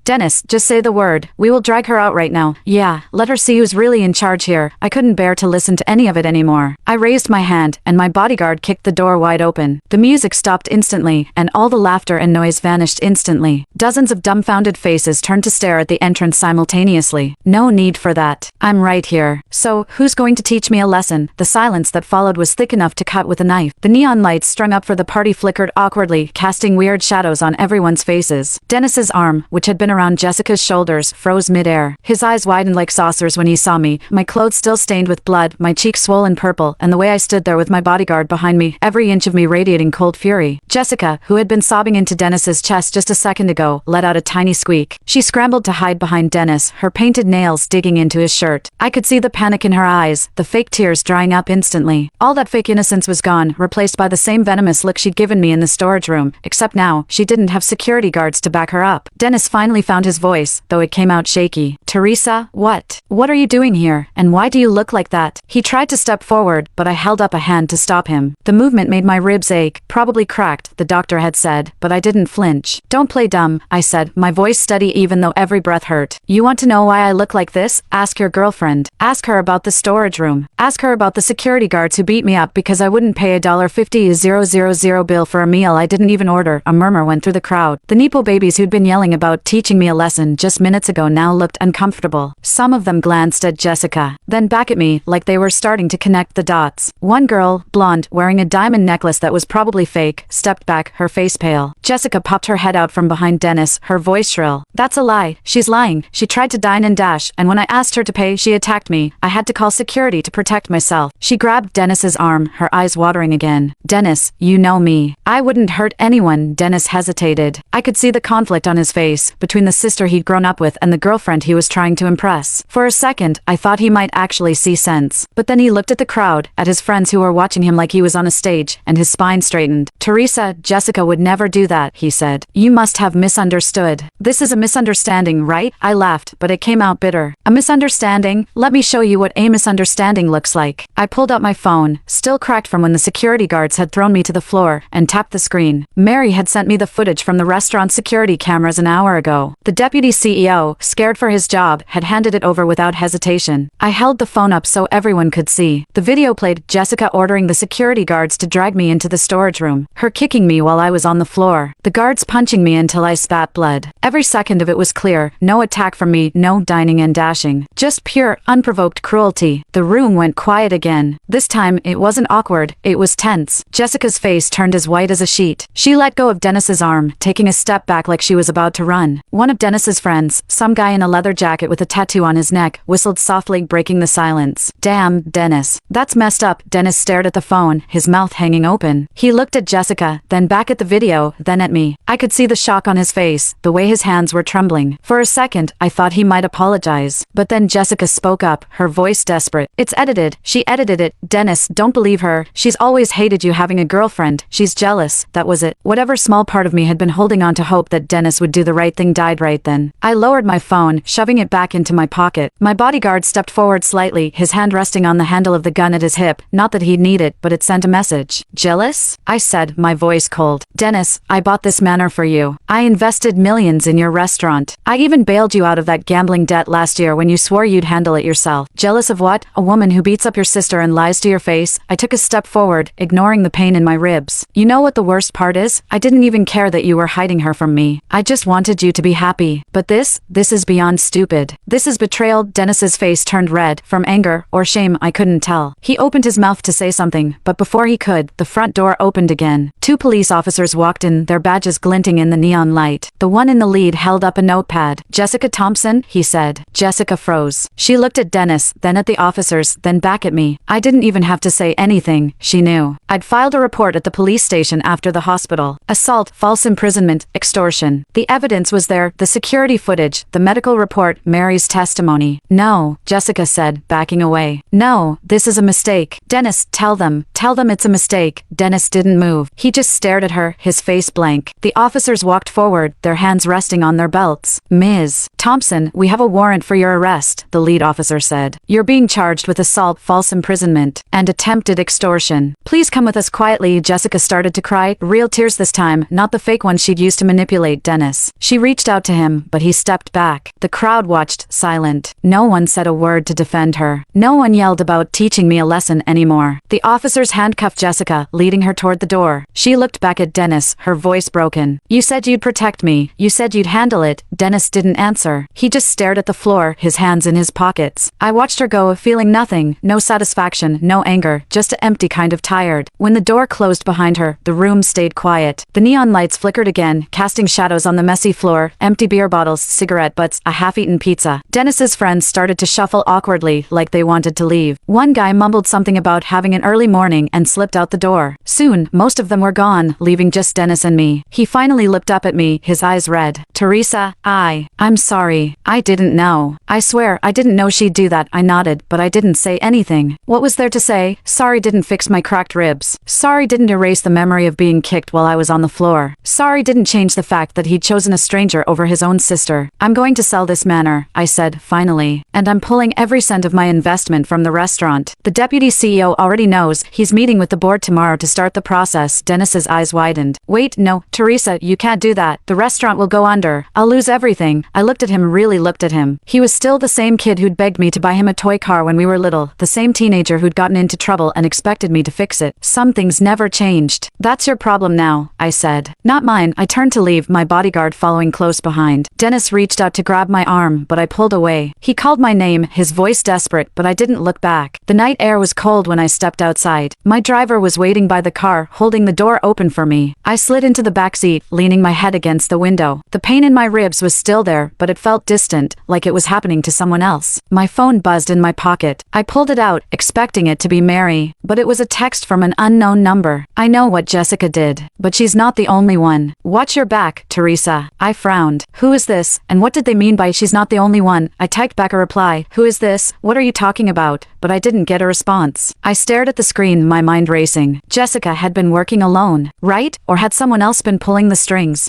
Dennis, just say the word. We will drag her out right now. Yeah, let her see who's really in charge here. I couldn't bear to listen to any of it anymore. I raised my hand, and my bodyguard kicked the door wide open. The music stopped instantly, and all the laughter and noise vanished instantly. Dozens of dumbfounded faces turned to stare at the entrance simultaneously. No need for that. I'm right here. So, who's going to teach me a lesson? The silence that followed was thick enough to cut with a knife. The neon lights strung up for the party flickered awkwardly, casting weird shadows on everyone's faces. Dennis's arm, which had been around Jessica's shoulders, froze midair. His eyes widened like saucers when he saw me, my clothes still stained with blood, my cheeks swollen purple, and the way I stood there with my bodyguard behind me, every inch of me radiating cold fury. Jessica, who had been sobbing into Dennis's chest just a second ago, let out a tiny squeak. She scrambled to hide behind Dennis, her painted nails digging into his shirt. I could see the panic in her eyes, the fake tears drying up instantly. All that fake innocence was gone, replaced by the same venomous look she'd given me in the storage room, except now, she didn't have security guards to back her up. Dennis finally found his voice, though it came out shaky. Teresa, what? What are you doing here, and why do you look like that? He tried to step forward, but I held up a hand to stop him. The movement made my ribs ache, probably cracked, the doctor had said, but I didn't flinch. Don't play dumb, I said, my voice steady even though every breath hurt. You want to know why I look like this? Ask your girlfriend. Ask her about the storage room. Ask her about the security guards who beat me up because I wouldn't pay $1.50 bill for a meal I didn't even order. A murmur went through the crowd. The Nepo babies who'd been yelling about teaching me a lesson just minutes ago now looked uncomfortable. Some of them glanced at Jessica, then back at me like they were starting to connect the dots. One girl, blonde, wearing a diamond necklace that was probably fake, stepped back, her face pale. Jessica popped her head out from behind Dennis, her voice shrill. That's a lie. She's lying. She tried to dine and dash, and when I asked her to pay, she attacked me. I had to call security to protect myself. She grabbed Dennis's arm, her eyes watering again. Dennis, you know me. I wouldn't hurt anyone. Dennis hesitated. I could see the conflict on his face, between the sister he'd grown up with and the girlfriend he was trying to impress. For a second, I thought he might actually see sense. But then he looked at the crowd, at his friends who were watching him like he was on a stage, and his spine straightened. Teresa, Jessica would never do that, he said. You must have misunderstood. This is a misunderstanding, right? I laughed, but it came out bitter. A misunderstanding? Let me show you what a misunderstanding looks like. I pulled out my phone, still cracked from when the security guards had thrown me to the floor, and tapped the screen. Mary had sent me the footage from the restaurant security cameras an hour ago. The deputy CEO, scared for his job, had handed it over without hesitation. I held the phone up so everyone could see. The video played Jessica ordering the security guards to drag me into the storage room, her kicking me while I was on the floor, the guards punching me until I spat blood. Every second of it was clear, no attack from me, no dining and dashing, just pure, unprovoked cruelty. The room went quiet again. This time, it wasn't awkward, it was tense. Jessica's face turned as white as a sheet. She let go of Dennis's arm, taking a step back like she was about to run. One of Dennis's friends, some guy in a leather jacket with a tattoo on his neck, whistled softly, breaking the silence. Damn, Dennis. That's messed up. Dennis stared at the phone, his mouth hanging open. He looked at Jessica, then back at the video, then at me. I could see the shock on his face, the way his hands were trembling. For a second, I thought he might apologize. But then Jessica spoke up, her voice desperate. It's edited. She edited it. Dennis, don't believe her. She's always hated you having a girlfriend. She's jealous. That was it. Whatever small part of me had been holding on to hope that Dennis would do the right thing died right then. I lowered my phone, shoving it back into my pocket. My bodyguard stepped forward slightly, his hand resting on the handle of the gun at his hip. Not that he'd need it, but it sent a message. Jealous? I said, my voice cold. Dennis, I bought this manor for you. I invested millions in your restaurant. I even bailed you out of that gambling debt last year when you swore you'd handle it yourself. Jealous of what? A woman who beats up your sister and lies to your face? I took a step forward, ignoring the pain in my ribs. You know what the worst part is? I didn't even care that you were hiding her from me. I just wanted you to be happy. But this is beyond stupid. This is betrayal. Dennis's face turned red, from anger or shame, I couldn't tell. He opened his mouth to say something, but before he could, the front door opened again. Two police officers walked in, their badges glinting in the neon light. The one in the lead held up a notepad. Jessica Thompson, he said. Jessica froze. She looked at Dennis, then at the officers, then back at me. I didn't even have to say anything, she knew. I'd filed a report at the police station after the hospital. Assault, false imprisonment, extortion. The evidence was there, the security footage, the medical report, Mary's testimony. No, Jessica said, backing away. No, this is a mistake. Dennis, tell them it's a mistake. Dennis didn't move. He just stared at her, his face blank. The officers walked forward, their hands resting on their belts. Ms. Thompson, we have a warrant for your arrest, the lead officer said. You're being charged with assault, false imprisonment, and attempted extortion. Please come with us quietly. Jessica started to cry, real tears this time, not the fake ones she'd used to manipulate Dennis. She reached out to him, but he stepped back. The crowd watched, silent. No one said a word to defend her. No one yelled about teaching me a lesson anymore. The officers handcuffed Jessica, leading her toward the door. She looked back at Dennis, her voice broken. You said you'd protect me. You said you'd handle it. Dennis didn't answer. He just stared at the floor, his hands in his pockets. I watched her go, feeling nothing, no satisfaction, no anger, just an empty kind of tired. When the door closed behind her, the room stayed quiet. The neon lights flickered again, casting shadows on the messy floor, empty beer bottles, cigarette butts, a half-eaten pizza. Dennis's friends started to shuffle awkwardly, like they wanted to leave. One guy mumbled something about having an early morning and slipped out the door. Soon, most of them were gone, leaving just Dennis and me. He finally looked up at me, his eyes red. Teresa, I'm sorry. I didn't know. I swear, I didn't know she'd do that. I nodded, but I didn't say anything. What was there to say? Sorry didn't fix my cracked ribs. Sorry didn't erase the memory of being kicked while I was on the floor. Sorry didn't change the fact that he'd chosen a stranger over his own sister. I'm going to sell this manor, I said, finally. And I'm pulling every cent of my investment from the restaurant. The deputy CEO already knows. He's meeting with the board tomorrow to start the process. Dennis's eyes widened. Wait, no, Teresa, you can't do that. The restaurant will go under. I'll lose everything. I looked at him, really looked at him. He was still the same kid who'd begged me to buy him a toy car when we were little, the same teenager who'd gotten into trouble and expected me to fix it. Some things never changed. That's your problem now, I said. Not mine. I turned to leave, my bodyguard following close behind. Dennis reached out to grab my arm, but I pulled away. He called my name, his voice desperate, but I didn't look back. The night air was cold when I stepped outside. My driver was waiting by the car, holding the door open for me. I slid into the back seat, leaning my head against the window. The pain in my ribs was still there, but it felt distant, like it was happening to someone else. My phone buzzed in my pocket. I pulled it out, expecting it to be Mary, but it was a text from an unknown number. I know what Jessica did, but she's not the only one. Watch your back, Teresa. I frowned. Who is this, and what did they mean by she's not the only one? I typed back a reply. Who is this? What are you talking about? But I didn't get a response. I stared at the screen, my mind racing. Jessica had been working alone, right? Or had someone else been pulling the strings?